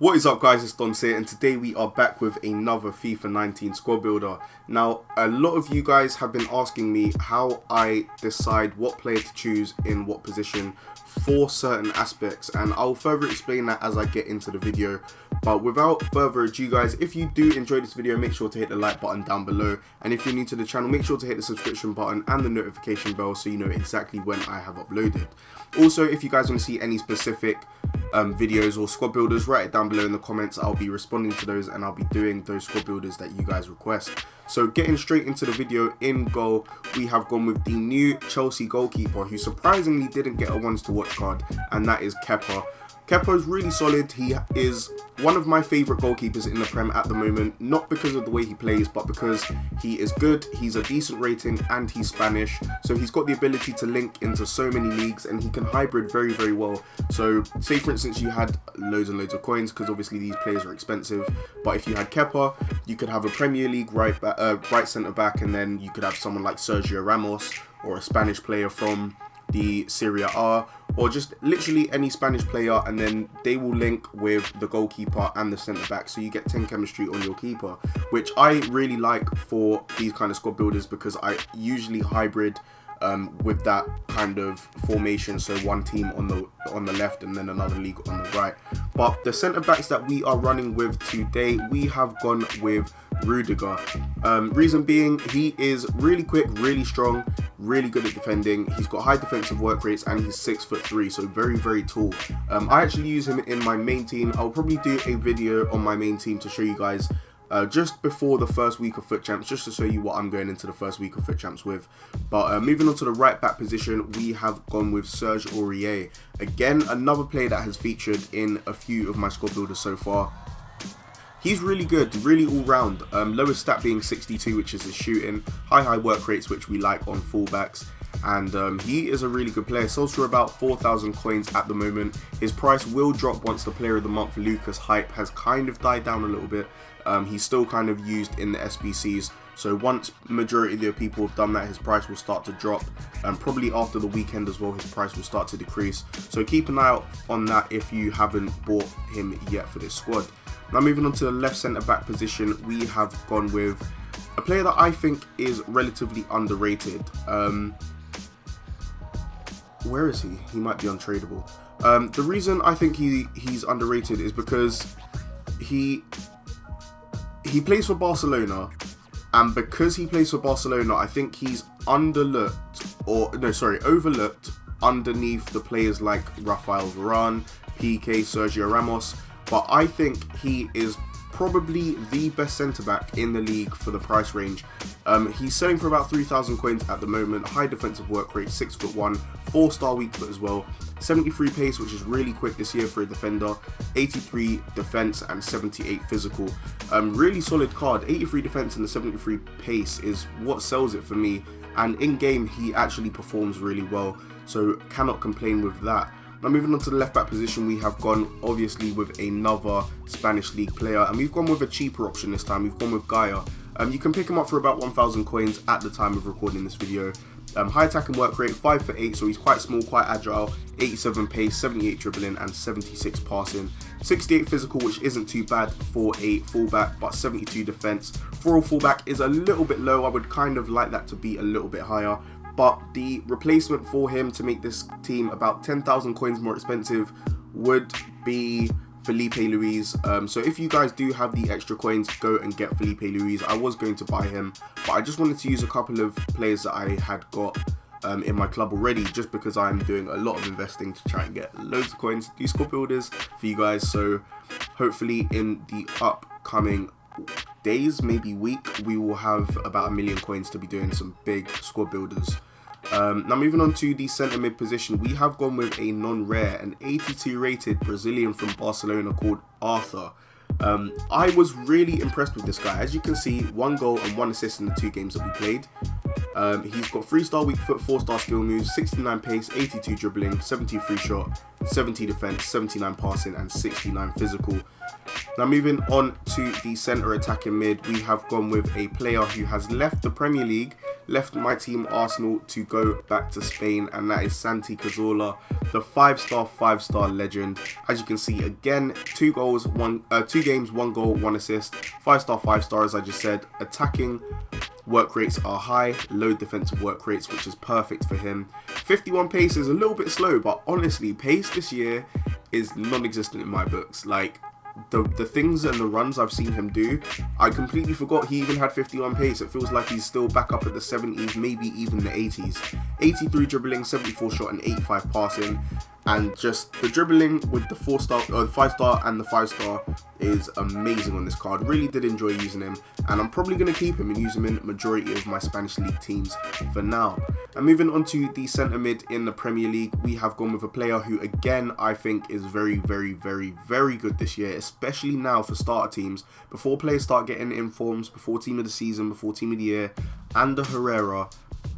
What is up, guys? It's Dom here, and today we are back with another FIFA 19 squad builder. Now, a lot of you guys have been asking me how I decide what player to choose in what position for certain aspects, and I'll further explain that as I get into the video. But without further ado, guys, if you do enjoy this video, make sure to hit the like button down below, and if you're new to the channel, make sure to hit the subscription button and the notification bell so you know exactly when I have uploaded. Also, if you guys want to see any specific videos or squad builders, write it down below in the comments. I'll be responding to those and I'll be doing those squad builders that you guys request. So getting straight into the video, in goal we have gone with the new Chelsea goalkeeper who surprisingly didn't get a ones to watch card, and that is Kepa. Kepa is really solid. He is one of my favourite goalkeepers in the Prem at the moment, not because of the way he plays, but because he is good, he's a decent rating, and he's Spanish. So he's got the ability to link into so many leagues, and he can hybrid very, very well. So say for instance you had loads and loads of coins, because obviously these players are expensive, but if you had Kepa, you could have a Premier League right centre back, and then you could have someone like Sergio Ramos, or a Spanish player from the Serie A, or just literally any Spanish player, and then they will link with the goalkeeper and the centre back, so you get 10 chemistry on your keeper, which I really like for these kind of squad builders, because I usually hybrid with that kind of formation, so one team on the left and then another league on the right. But the centre backs that we are running with today, we have gone with Rudiger. Reason being, he is really quick, really strong, really good at defending. He's got high defensive work rates, and he's 6'3", so very, very tall. I actually use him in my main team. I'll probably do a video on my main team to show you guys just before the first week of Foot Champs, just to show you what I'm going into the first week of Foot Champs with. But moving on to the right back position, we have gone with Serge Aurier. Again, another player that has featured in a few of my squad builders so far. He's really good, really all-round. Lowest stat being 62, which is his shooting. High work rates, which we like on fullbacks. And he is a really good player. Sells for about 4,000 coins at the moment. His price will drop once the Player of the Month Lucas hype has kind of died down a little bit. He's still kind of used in the SBCs. So once majority of the people have done that, his price will start to drop. Probably after the weekend as well, his price will start to decrease. So keep an eye out on that if you haven't bought him yet for this squad. Now moving on to the left centre back position, we have gone with a player that I think is relatively underrated. Where is he? He might be untradeable. The reason I think he's underrated is because he plays for Barcelona, and because he plays for Barcelona, I think he's overlooked underneath the players like Rafael Varane, PK, Sergio Ramos. But I think he is probably the best centre-back in the league for the price range. He's selling for about 3,000 coins at the moment. High defensive work rate, 6'1", 4-star weak foot as well. 73 pace, which is really quick this year for a defender. 83 defense and 78 physical. Really solid card. 83 defense and the 73 pace is what sells it for me. And in game, he actually performs really well. So cannot complain with that. Now moving on to the left back position, we have gone obviously with another Spanish league player, and we've gone with a cheaper option this time. We've gone with Gaia. You can pick him up for about 1,000 coins at the time of recording this video. High attacking work rate, 5'8", so he's quite small, quite agile. 87 pace, 78 dribbling, and 76 passing. 68 physical, which isn't too bad for a fullback, but 72 defense. For a fullback is a little bit low. I would kind of like that to be a little bit higher. But the replacement for him to make this team about 10,000 coins more expensive would be Felipe Luis. So if you guys do have the extra coins, go and get Felipe Luis. I was going to buy him, but I just wanted to use a couple of players that I had got in my club already, just because I'm doing a lot of investing to try and get loads of coins to do squad builders for you guys. So hopefully in the upcoming days, maybe week, we will have about 1 million coins to be doing some big squad builders. Now moving on to the centre mid position, we have gone with a non-rare, an 82 rated Brazilian from Barcelona called Arthur. I was really impressed with this guy. As you can see, 1 goal and 1 assist in the 2 games that we played. He's got 3-star weak foot, 4-star skill moves, 69 pace, 82 dribbling, 70 free shot, 70 defense, 79 passing, and 69 physical. Now moving on to the centre attacking mid, we have gone with a player who has left the Premier League, left my team Arsenal to go back to Spain, and that is Santi Cazorla, the 5-star legend. As you can see, again, 2 games, 1 goal, 1 assist, 5-star, as I just said. Attacking work rates are high, low defensive work rates, which is perfect for him. 51 pace is a little bit slow, but honestly, pace this year is non-existent in my books. Like, the things and the runs I've seen him do, I completely forgot he even had 51 pace. It feels like he's still back up at the 70s, maybe even the 80s. 83 dribbling, 74 shot, and 85 passing. And just the dribbling with the 5-star and the 5-star is amazing on this card. Really did enjoy using him, and I'm probably going to keep him and use him in the majority of my Spanish League teams for now. And moving on to the centre mid in the Premier League, we have gone with a player who, again, I think is very good this year, especially now for starter teams. Before players start getting informs, before team of the season, before team of the year, Ander Herrera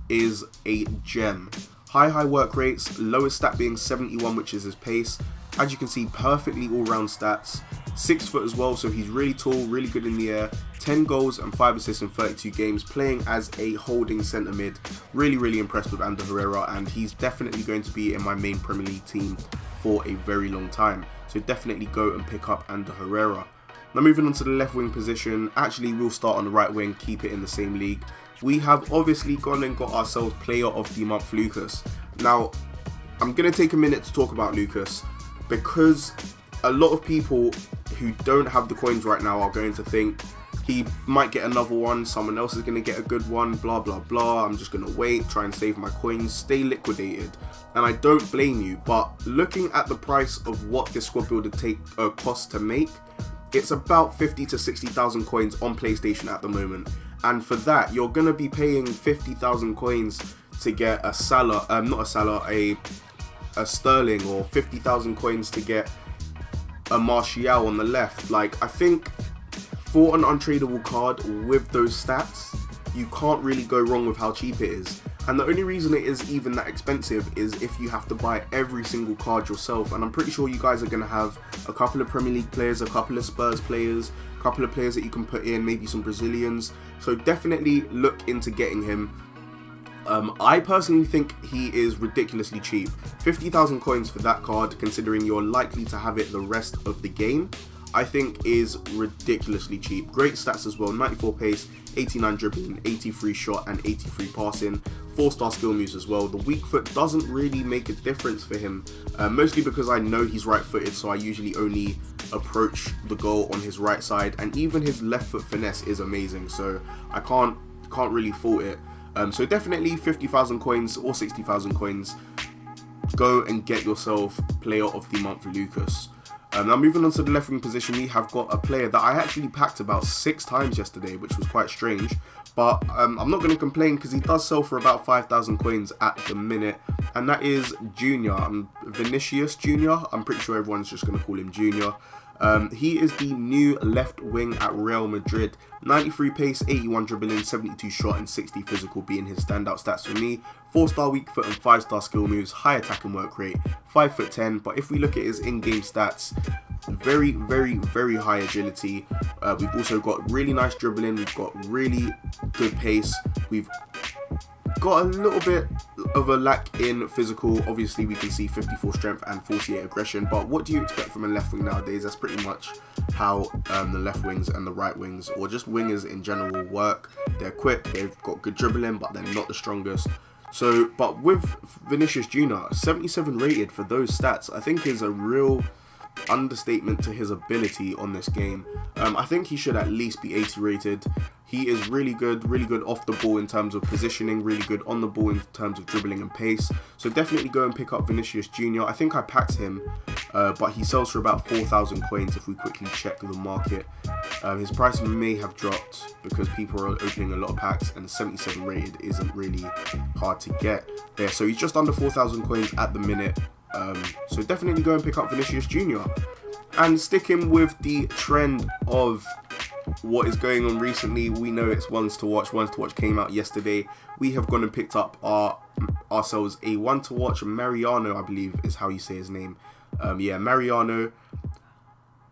is a gem. High work rates, lowest stat being 71, which is his pace. As you can see, perfectly all-round stats. 6 foot as well, so he's really tall, really good in the air. 10 goals and 5 assists in 32 games, playing as a holding centre mid. Really impressed with Ander Herrera, and he's definitely going to be in my main Premier League team for a very long time. So definitely go and pick up Ander Herrera. Now moving on to the left wing position, actually we'll start on the right wing, keep it in the same league. We have obviously gone and got ourselves Player of the Month Lucas. Now, I'm going to take a minute to talk about Lucas, because a lot of people who don't have the coins right now are going to think he might get another one, someone else is going to get a good one, blah blah blah, I'm just going to wait, try and save my coins, stay liquidated. And I don't blame you, but looking at the price of what this squad builder costs to make, it's about 50 to 60,000 coins on PlayStation at the moment. And for that, you're going to be paying 50,000 coins to get a Salah, a Sterling, or 50,000 coins to get a Martial on the left. Like, I think for an untradeable card with those stats, you can't really go wrong with how cheap it is. And the only reason it is even that expensive is if you have to buy every single card yourself. And I'm pretty sure you guys are going to have a couple of Premier League players, a couple of Spurs players, a couple of players that you can put in, maybe some Brazilians. So definitely look into getting him. I personally think he is ridiculously cheap. 50,000 coins for that card, considering you're likely to have it the rest of the game, I think is ridiculously cheap. Great stats as well, 94 pace, 89 dribbling, 83 shot, and 83 passing. 4-star skill moves as well. The weak foot doesn't really make a difference for him, mostly because I know he's right-footed, so I usually only approach the goal on his right side, and even his left foot finesse is amazing, so I can't really fault it. So definitely 50,000 coins or 60,000 coins, go and get yourself Player of the Month Lucas. Now moving on to the left wing position, we have got a player that I actually packed about 6 times yesterday, which was quite strange. But I'm not going to complain because he does sell for about 5,000 coins at the minute. And that is Junior, Vinicius Junior. I'm pretty sure everyone's just going to call him Junior. He is the new left wing at Real Madrid. 93 pace, 81 dribbling, 72 shot, and 60 physical being his standout stats for me. 4-star weak foot and 5-star skill moves, high attacking work rate, 5'10". But if we look at his in-game stats, very high agility. We've also got really nice dribbling. We've got really good pace. We've got a little bit of a lack in physical. Obviously we can see 54 strength and 48 aggression, but what do you expect from a left wing nowadays? That's pretty much how the left wings and the right wings, or just wingers in general, work. They're quick, they've got good dribbling, but they're not the strongest. So, but with Vinicius Junior, 77 rated for those stats, I think is a real understatement to his ability on this game. I think he should at least be 80 rated. He is really good off the ball in terms of positioning, really good on the ball in terms of dribbling and pace. So definitely go and pick up Vinicius Junior. I think I packed him, but he sells for about 4,000 coins if we quickly check the market. His price may have dropped because people are opening a lot of packs, and 77 rated isn't really hard to get there. So he's just under 4,000 coins at the minute. So definitely go and pick up Vinicius Junior. And sticking with the trend of what is going on recently, we know it's ones to watch. Ones to watch came out yesterday. We have gone and picked up ourselves a one to watch. Mariano, I believe is how you say his name. Yeah, Mariano.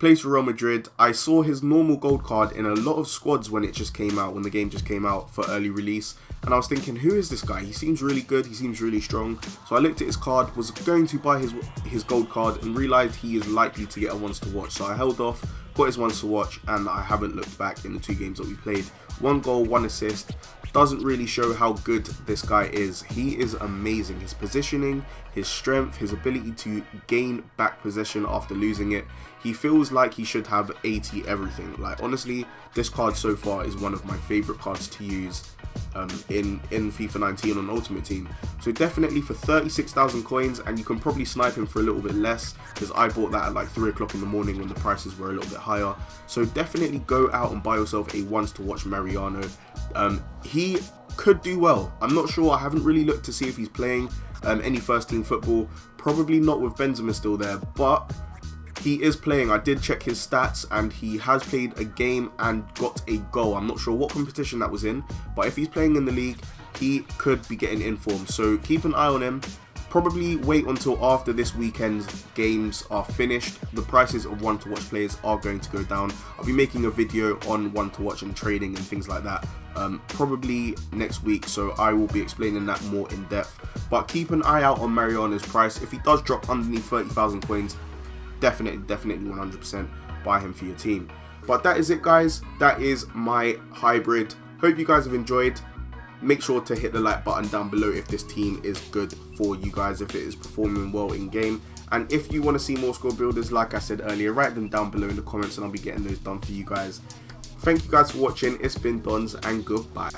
plays for Real Madrid. I saw his normal gold card in a lot of squads when it just came out, when the game just came out for early release. And I was thinking, who is this guy? He seems really good. He seems really strong. So I looked at his card, was going to buy his gold card, and realized he is likely to get a once to watch. So I held off, got his once to watch, and I haven't looked back in the 2 games that we played. 1 goal, 1 assist. Doesn't really show how good this guy is. He is amazing. His positioning, his strength, his ability to gain back possession after losing it. He feels like he should have 80 everything. Like, honestly, this card so far is one of my favorite cards to use in FIFA 19 on Ultimate Team. So definitely for 36,000 coins, and you can probably snipe him for a little bit less, because I bought that at like 3 o'clock in the morning when the prices were a little bit higher. So definitely go out and buy yourself a once to watch Mariano. He could do well. I'm not sure. I haven't really looked to see if he's playing any first team football. Probably not with Benzema still there, but he is playing. I did check his stats, and he has played a game and got a goal. I'm not sure what competition that was in, but if he's playing in the league, he could be getting informed. So keep an eye on him. Probably wait until after this weekend's games are finished. The prices of one to watch players are going to go down. I'll be making a video on one to watch and trading and things like that probably next week, so I will be explaining that more in depth. But keep an eye out on Mariano's price. If he does drop underneath 30,000 coins, definitely 100% buy him for your team. But that is it, guys. That is my hybrid. Hope you guys have enjoyed. Make sure to hit the like button down below if this team is good for you guys, if it is performing well in game. And if you want to see more squad builders, like I said earlier, write them down below in the comments and I'll be getting those done for you guys. Thank you guys for watching. It's been Dons, and goodbye.